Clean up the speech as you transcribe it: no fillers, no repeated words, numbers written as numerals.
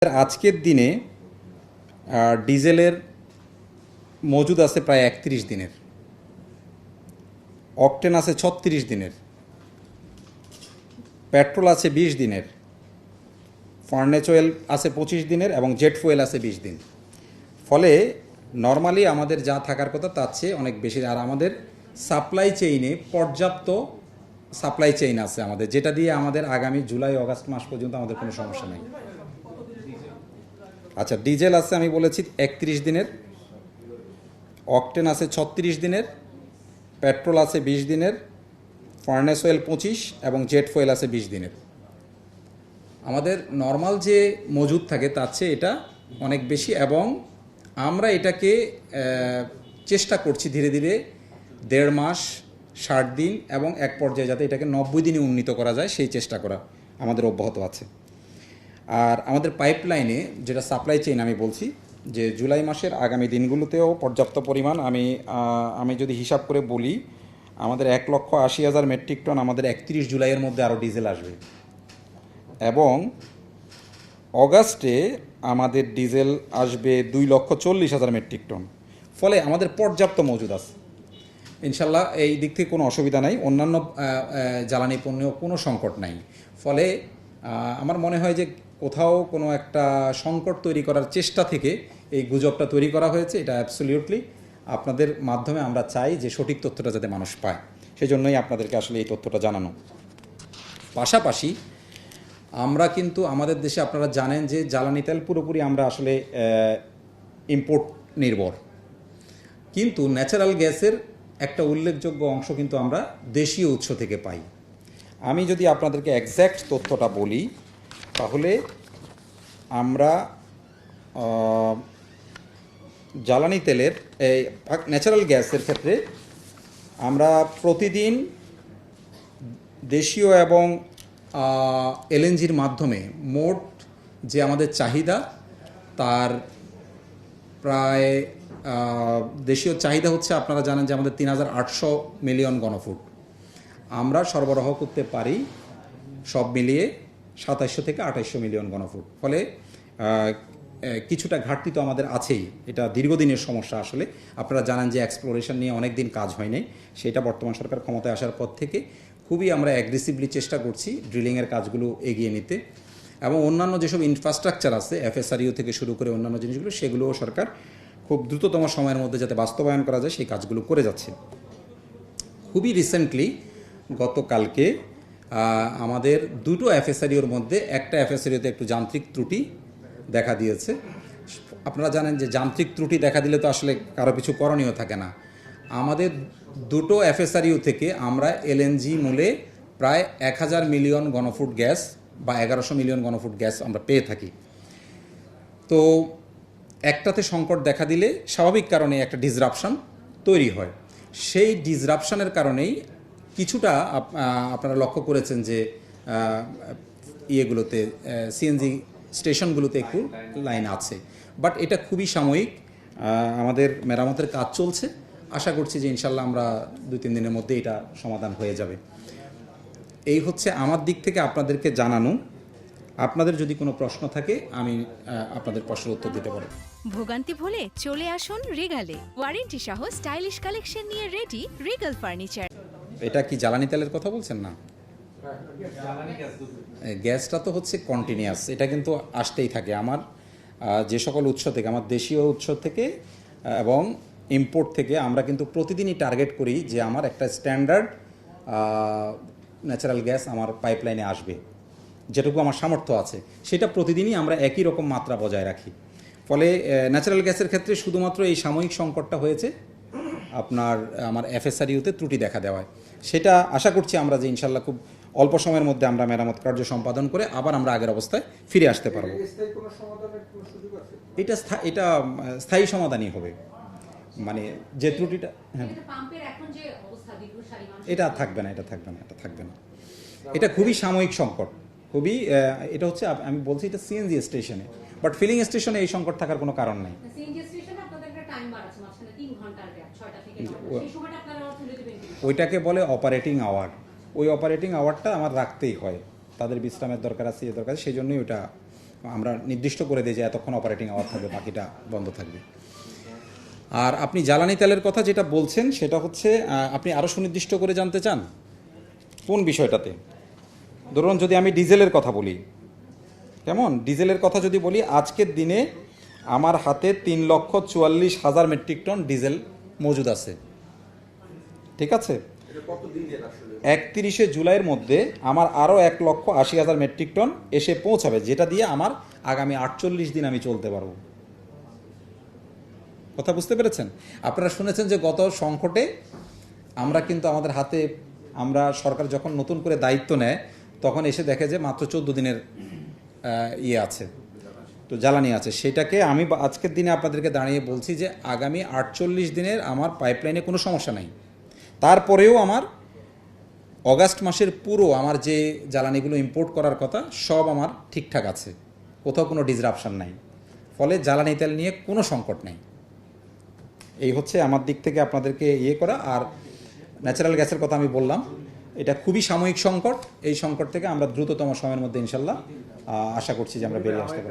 আজকের দিনে ডিজেলের মজুদ আছে প্রায় 31 দিনের, অকটেন আছে 36 দিনের, পেট্রোল আছে 20 দিনের, ফার্নেস অয়েল আছে 25 দিনের এবং জেট ফুয়েল আছে 20 দিন। ফলে নর্মালি আমাদের যা থাকার কথা তার চেয়ে অনেক বেশি। আর আমাদের সাপ্লাই চেইনে পর্যাপ্ত সাপ্লাই চেইন আছে আমাদের, যেটা দিয়ে আমাদের আগামী জুলাই অগাস্ট মাস পর্যন্ত আমাদের কোনো সমস্যা নেই। আচ্ছা, ডিজেল আছে আমি বলেছি 31 দিনের, অকটেন আছে 36 দিনের, পেট্রোল আছে 20 দিনের, ফার্নেস অয়েল 25 এবং জেট ফুয়েল আছে 20 দিনের। আমাদের নর্মাল যে মজুদ থাকে তার চেয়ে এটা অনেক বেশি এবং আমরা এটাকে চেষ্টা করছি ধীরে ধীরে 1.5 মাস, 60 দিন এবং এক পর্যায়ে যাতে এটাকে 90 দিনে উন্নীত করা যায় সেই চেষ্টা করা আমাদের অব্যাহত আছে। আর আমাদের পাইপলাইনে যেটা সাপ্লাই চেইন আমি বলছি যে জুলাই মাসের আগামী দিনগুলোতেও পর্যাপ্ত পরিমাণ আমি যদি হিসাব করে বলি, আমাদের 1,80,000 মেট্রিক টন আমাদের 31 জুলাইয়ের মধ্যে আরও ডিজেল আসবে এবং অগাস্টে আমাদের ডিজেল আসবে 2,40,000 মেট্রিক টন। ফলে আমাদের পর্যাপ্ত মজুদ আছে ইনশাল্লাহ, এই দিক থেকে কোনো অসুবিধা নাই। অন্যান্য জ্বালানি পণ্যেও কোনো সংকট নাই। ফলে আমার মনে হয় যে কোথাও কোনো একটা সংকট তৈরি করার চেষ্টা থেকে এই গুজবটা তৈরি করা হয়েছে। এটা অ্যাবসলিউটলি আপনাদের মাধ্যমে আমরা চাই যে সঠিক তথ্যটা যাতে মানুষ পায়, সেই জন্যই আপনাদেরকে আসলে এই তথ্যটা জানানো। পাশাপাশি আমরা কিন্তু আমাদের দেশে আপনারা জানেন যে জ্বালানি তেল পুরোপুরি আমরা আসলে ইম্পোর্ট নির্ভর, কিন্তু ন্যাচারাল গ্যাসের একটা উল্লেখযোগ্য অংশ কিন্তু আমরা দেশীয় উৎস থেকে পাই। আমি যদি আপনাদেরকে এক্স্যাক্ট তথ্যটা বলি তাহলে আমরা জ্বালানি তেলের ন্যাচারাল গ্যাসের ক্ষেত্রে আমরা প্রতিদিন দেশীয় এবং এলএনজির মাধ্যমে মোট যে আমাদের চাহিদা তার প্রায় দেশীয় চাহিদা হচ্ছে, আপনারা জানেন যে আমাদের 3,800 মিলিয়ন ঘনফুট, আমরা সরবরাহ করতে পারি সব মিলিয়ে 2700 থেকে 2800 মিলিয়ন ঘনফুট। ফলে কিছুটা ঘাটতি তো আমাদের আছেই, এটা দীর্ঘদিনের সমস্যা। আসলে আপনারা জানেন যে এক্সপ্লোরেশন নিয়ে অনেক দিন কাজ হয় নাই, সেটা বর্তমান সরকার ক্ষমতায় আসার পর থেকে খুবই আমরা অ্যাগ্রেসিভলি চেষ্টা করছি ড্রিলিংয়ের কাজগুলো এগিয়ে নিতে এবং অন্যান্য যেসব ইনফ্রাস্ট্রাকচার আছে এফএসআরইউ থেকে শুরু করে অন্যান্য জিনিসগুলো, সেগুলোও সরকার খুব দ্রুততম সময়ের মধ্যে যাতে বাস্তবায়ন করা যায় সেই কাজগুলো করে যাচ্ছে। খুবই রিসেন্টলি গতকালকে আমাদের দুটো এফএসআরইউর মধ্যে একটা এফএসআরইউতে একটু যান্ত্রিক ত্রুটি দেখা দিয়েছে। আপনারা জানেন যে যান্ত্রিক ত্রুটি দেখা দিলে তো আসলে কারো কিছু করণীয় থাকে না। আমাদের দুটো এফএসআরইউ থেকে আমরা এলএনজি মূলে প্রায় 1,000 মিলিয়ন ঘনফুট গ্যাস বা 1,100 মিলিয়ন ঘনফুট গ্যাস আমরা পেয়ে থাকি। তো একটাতে সংকট দেখা দিলে স্বাভাবিক কারণে একটা ডিসরাপশন তৈরি হয়। সেই ডিসরাপশনের কারণেই কিছুটা আপনারা লক্ষ্য করেছেন যে ইয়েগুলোতে সিএনজি স্টেশনগুলোতে একটু লাইন আছে, বাট এটা খুবই সাময়িক। আমাদের মেরামতের কাজ চলছে, আশা করছি যে ইনশাল্লাহ আমরা 2-3 দিনের মধ্যে এটা সমাধান হয়ে যাবে। এই হচ্ছে আমার দিক থেকে আপনাদেরকে জানানো। আপনাদের যদি কোনো প্রশ্ন থাকে আমি আপনাদের প্রশ্নের উত্তর দিতে পারি। ভোগান্তি ভুলে চলে আসুন রিগালে, ওয়ারেন্টি সহ স্টাইলিশ কালেকশন নিয়ে রেডি রিগাল ফার্নিচার। এটা কি জ্বালানি তেলের কথা বলছেন? না, গ্যাসটা তো হচ্ছে কন্টিনিউয়াস, এটা কিন্তু আসতেই থাকে আমার যে সকল উৎস থেকে, আমার দেশীয় উৎস থেকে এবং ইম্পোর্ট থেকে আমরা কিন্তু প্রতিদিনই টার্গেট করি যে আমার একটা স্ট্যান্ডার্ড ন্যাচারাল গ্যাস আমার পাইপলাইনে আসবে, যেটুকু আমার সামর্থ্য আছে সেটা প্রতিদিনই আমরা একই রকম মাত্রা বজায় রাখি। ফলে ন্যাচারাল গ্যাসের ক্ষেত্রে শুধুমাত্র এই সাময়িক সংকটটা হয়েছে আমার এফএসআরইউতে ত্রুটি দেখা দেওয়ায়, সেটা আশা করছি আমরা যে ইনশাল্লাহ খুব অল্প সময়ের মধ্যে আমরা মেরামত কার্য সম্পাদন করে আবার আমরা আগের অবস্থায় ফিরে আসতে পারবো। এটা স্থায়ী সমাধানই হবে, মানে যে ত্রুটিটা, হ্যাঁ এটা থাকবে না, এটা খুবই সাময়িক সংকট, খুবই এটা হচ্ছে আমি বলছি এটা সিএনজি স্টেশনে, বাট ফিলিং স্টেশনে এই সংকট থাকার কোনো কারণ নাই। ওইটাকে বলে অপারেটিং আওয়ার, ওই অপারেটিং আওয়ারটা আমার রাখতেই হয়, তাদের বিশ্রামের দরকার আছে, সেই জন্যই ওটা আমরা নির্দিষ্ট করে দিই যে এতক্ষণ অপারেটিং আওয়ার থাকবে, বাকিটা বন্ধ থাকবে। আর আপনি জ্বালানি তেলের কথা যেটা বলছেন সেটা হচ্ছে আপনি আরও সুনির্দিষ্ট করে জানতে চান কোন বিষয়টাতে? ধরুন যদি আমি ডিজেলের কথা বলি, কেমন ডিজেলের কথা যদি বলি, আজকের দিনে আমার হাতে 3,44,000 মেট্রিক টন ডিজেল মজুদ আছে, ঠিক আছে? 31শে জুলাইয়ের মধ্যে আমার আরও 1,80,000 মেট্রিক টন এসে পৌঁছাবে, যেটা দিয়ে আমার আগামী 48 দিন আমি চলতে পারবো। কথা বুঝতে পেরেছেন? আপনারা শুনেছেন যে গত সংকটে আমরা কিন্তু আমাদের হাতে, আমরা সরকার যখন নতুন করে দায়িত্ব নেয় তখন এসে দেখে যে মাত্র 14 দিনের আছে, তো জ্বালানি আছে। সেটাকে আমি আজকের দিনে আপনাদেরকে দাঁড়িয়ে বলছি যে আগামী 48 দিনের আমার পাইপলাইনে কোনো সমস্যা নাই। তারপরেও আমার অগাস্ট মাসের পুরো আমার যে জ্বালানিগুলো ইম্পোর্ট করার কথা সব আমার ঠিকঠাক আছে, কোথাও কোনো ডিসরাপশন নাই, ফলে জ্বালানি তেল নিয়ে কোনো সংকট নেই। এই হচ্ছে আমার দিক থেকে আপনাদেরকে করা। আর ন্যাচারাল গ্যাসের কথা আমি বললাম, এটা খুবই সাময়িক সংকট। এই সংকট থেকে আমরা দ্রুততম সময়ের মধ্যে ইনশাল্লাহ আশা করছি যে আমরা বেরিয়ে আসতে পারব।